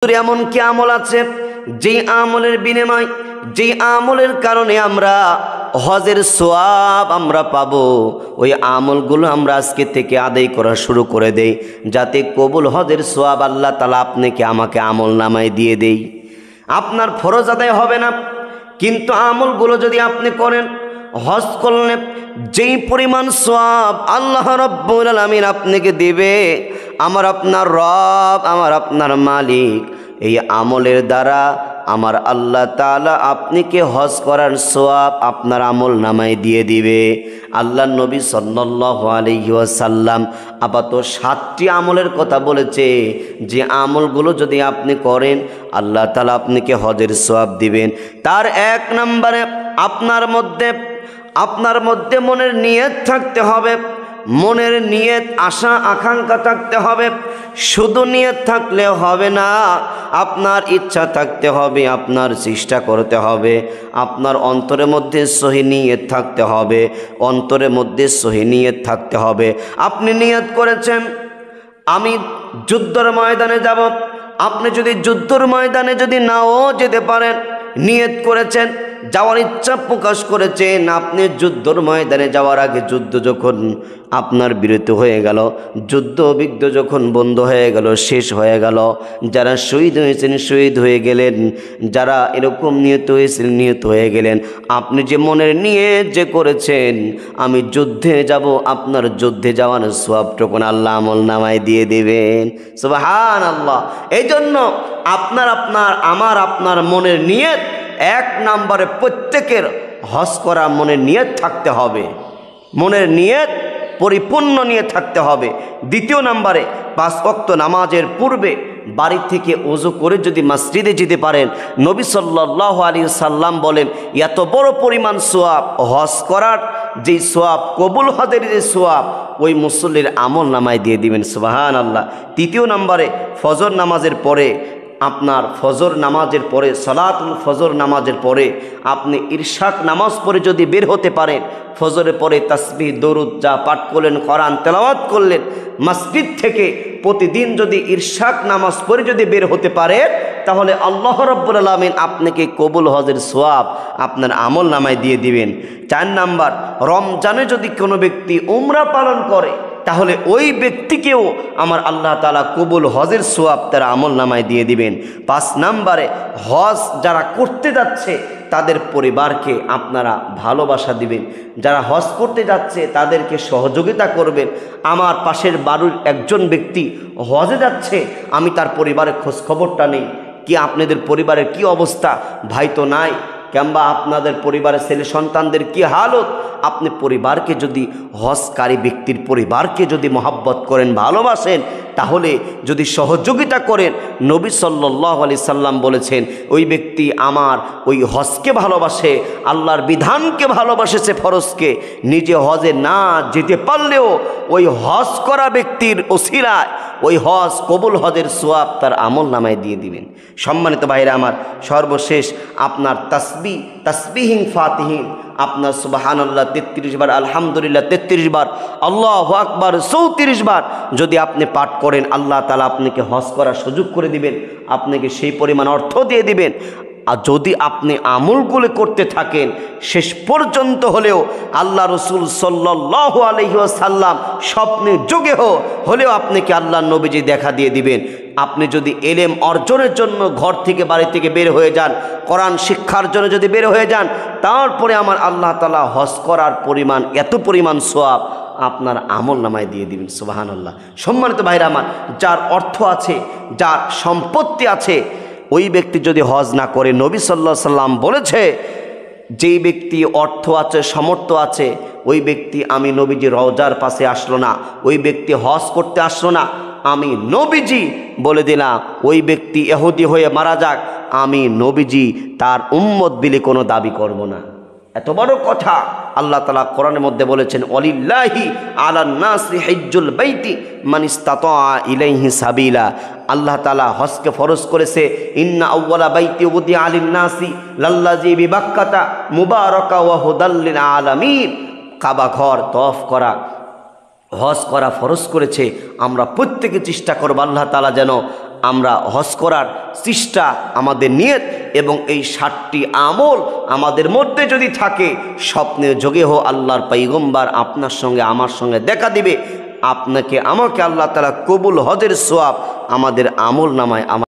এমন কি আমল আছে যে আমলের বিনিময়, যে আমলের কারণে আমরা হজের সওয়াব আমরা পাবো, ওই আমলগুলো আমরা আজকে থেকে আদায় করা শুরু করে দেই, যাতে কবুল হজের সওয়াব আল্লাহ তাআলা আপনাকে আমাকে আমল নামায় দিয়ে দেই। আপনার ফরজ আদায় হবে না, কিন্তু আমলগুলো যদি আপনি করেন, হজ করলে যেই পরিমাণ সওয়াব আল্লাহ রাব্বুল আলামিন আপনাকে দিবে, আমার আপনার রব, আমার আপনার মালিক এই আমলের দ্বারা আমার আল্লাহ তাআলা আপনাকে হজ করার সওয়াব আপনার আমল নামায় দিয়ে দিবে। আল্লাহর নবী সাল্লাল্লাহু আলাইহি ওয়াসাল্লাম আপাতত 7টি আমলের কথা বলেছে, যে আমলগুলো যদি আপনি করেন আল্লাহ তাআলা আপনাকে হজের সওয়াব দিবেন। তার 1 নম্বরে আপনার মধ্যে মনের নিয়ত থাকতে হবে, মনের নিয়ত আশা আকাঙ্ক্ষা থাকতে হবে। শুধু নিয়ত থাকলে হবে না, আপনার ইচ্ছা থাকতে হবে, আপনার চেষ্টা করতে হবে, আপনার অন্তরের মধ্যে সহি নিয়ত থাকতে হবে, অন্তরের মধ্যে সহি নিয়ত থাকতে হবে। আপনি নিয়ত করেছেন আমি যুদ্ধের ময়দানে যাব, আপনি যদি যুদ্ধের ময়দানে যদি নাও যেতে পারেন, নিয়ত করেছেন, যাওয়ার ইচ্ছা প্রকাশ করেছেন, আপনি যুদ্ধের ময়দানে যাওয়ার আগে যুদ্ধ যখন আপনার বিরতি হয়ে গেল, যুদ্ধ বিগ্ধ যখন বন্ধ হয়ে গেল, শেষ হয়ে গেল, যারা শহীদ হয়েছেন শহীদ হয়ে গেলেন, যারা এরকম নিহত হয়েছেন নিহত হয়ে গেলেন, আপনি যে মনের নিয়ত যে করেছেন আমি যুদ্ধে যাব, আপনার যুদ্ধে যাওয়ার সওয়াবটুকু আল্লাহ আমল নামায় দিয়ে দেবেন। সুবহানাল্লাহ। এই জন্য আপনার মনের নিয়ত 1 নম্বরে প্রত্যেকের হজ করা মনের নিয়ত থাকতে হবে, মনের নিয়ত পরিপূর্ণ নিয়ে থাকতে হবে। 2 নম্বরে 5 ওয়াক্ত নামাজের পূর্বে বাড়ি থেকে ওযু করে যদি মসজিদে যেতে পারেন, নবী সাল্লাল্লাহু আলাইহি সাল্লাম বলেন এত বড় পরিমাণ সওয়াব, হজ করার যে সওয়াব, কবুল হজের যে সওয়াব ওই মুসল্লির আমল নামায় দিয়ে দিবেন। সুবহানাল্লাহ। 3 নম্বরে ফজর নামাজের পরে, আপনার ফজর নামাজের পরে, সালাতুল ফজর নামাজের পরে আপনি ইরশাদ নামাজ পড়ে যদি বের হতে পারেন, ফজরের পরে তাসবিহ দরুদ যা পাঠ করলেন, কোরআন তেলাওয়াত করলেন, মসজিদ থেকে প্রতিদিন যদি ইরশাদ নামাজ পড়ে যদি বের হতে পারে, তাহলে আল্লাহ রাব্বুল আলামিন আপনাকে কবুল হজের সওয়াব আপনার আমল নামায় দিয়ে দিবেন। 4 নাম্বার, রমজানে যদি কোনো ব্যক্তি উমরা পালন করে, তাহলে ওই ব্যক্তিকেও আমার আল্লাহ তাআলা কবুল হজের সওয়াব তার আমল নামায় দিয়ে দিবেন। 5 নম্বরে হজ যারা করতে যাচ্ছে তাদের পরিবারকে আপনারা ভালোবাসা দিবেন, যারা হজ করতে যাচ্ছে তাদেরকে সহযোগিতা করবেন। আমার পাশের বাড়ির একজন ব্যক্তি হজে যাচ্ছে, আমি তার পরিবারের খোঁজ খবরটা নেই, কি আপনাদের পরিবারের কি অবস্থা, ভাই তো নাই, কিংবা আপনাদের পরিবারের ছেলে সন্তানদের কি হালত, আপনি পরিবারকে যদি হজকারী ব্যক্তির পরিবারকে যদি মহব্বত করেন, ভালোবাসেন, তাহলে যদি সহযোগিতা করেন, নবী সাল্লাল্লাহু আলাইহি সাল্লাম বলেছেন ওই ব্যক্তি আমার ওই হজকে ভালোবাসে, আল্লাহর বিধানকে ভালোবাসেছে, ফরজকে। নিজে হজে না যেতে পারলেও ওই হজ করা ব্যক্তির ওসিলায় ওই হজ কবুল হজের সওয়াব তার আমল নামায় দিয়ে দিবেন। সম্মানিত ভাইরা আমার, সর্বশেষ আপনার তাসবিহিন ফাতিহিন, আপনার সুবহানাল্লাহ 33 বার, আলহামদুলিল্লাহ 33 বার, আল্লাহু আকবার 34 বার যদি আপনি পাঠ করেন, আল্লাহ তাআলা আপনাকে হজ করার সুযোগ করে দিবেন, আপনাকে সেই পরিমাণ অর্থ দিয়ে দিবেন। আর যদি আপনি আমলগুলো করতে থাকেন, শেষ পর্যন্ত হলেও আল্লাহ রসুল সাল্লাল্লাহু আলাইহি ওয়াসাল্লাম স্বপ্নে যোগে হলেও আপনাকে আল্লাহ নবীজি দেখা দিয়ে দিবেন। আপনি যদি এলেম অর্জনের জন্য ঘর থেকে বাড়ি থেকে বের হয়ে যান, কোরআন শিক্ষার জন্য যদি বের হয়ে যান, তারপরে আমার আল্লাহ তাআলা হজ করার পরিমাণ, এত পরিমাণ সওয়াব আপনার আমল নামায় দিয়ে দিবেন। সুবহানাল্লাহ। সম্মানিত ভাইরা আমার, যার অর্থ আছে, যার সম্পত্তি আছে, ওই ব্যক্তি যদি হজ না করে, নবী সাল্লাল্লাহু আলাইহি সাল্লাম বলেছে যেই ব্যক্তি অর্থ আছে, সামর্থ্য আছে, ওই ব্যক্তি আমি নবীজি রওজার পাশে আসলো না, ওই ব্যক্তি হজ করতে আসলো না, আমি নবীজি বলে দিলাম ওই ব্যক্তি ইহুদি হয়ে মারা যাক, আমি নবীজি তার উম্মত বিলি কোনো দাবি করব না। এত বড় কথা আল্লাহ তাআলা কোরআনের মধ্যে বলেছেন, ওয়ালিল্লাহি আলান নাসি হিজ্জুল বাইতি মান ইসতাতা ইলাইহি সাবিলা। আল্লাহ তাআলা হজকে ফরজ করেছে, ইন্না আউওয়ালা বাইতি উদিয়া লিন নাসি লাল্লাযী বিবাক্কাতা মুবারাকা ওয়া হুদাল লিল আলামিন। কাবা ঘর তওয়াফ করা, হজ করা ফরজ করেছে। আমরা প্রত্যেকে চেষ্টা করব আল্লাহ তাআলা যেন আমরা হজ করার চেষ্টা, আমাদের নিয়ত এবং এই 60টি আমল আমাদের মধ্যে যদি থাকে, স্বপ্নে যোগে আল্লাহর পয়গম্বর আপনার সঙ্গে আমার সঙ্গে দেখা দিবে। আপনাকে আমাকে আল্লাহ তাআলা কবুল হজের সওয়াব আমাদের আমল নামায়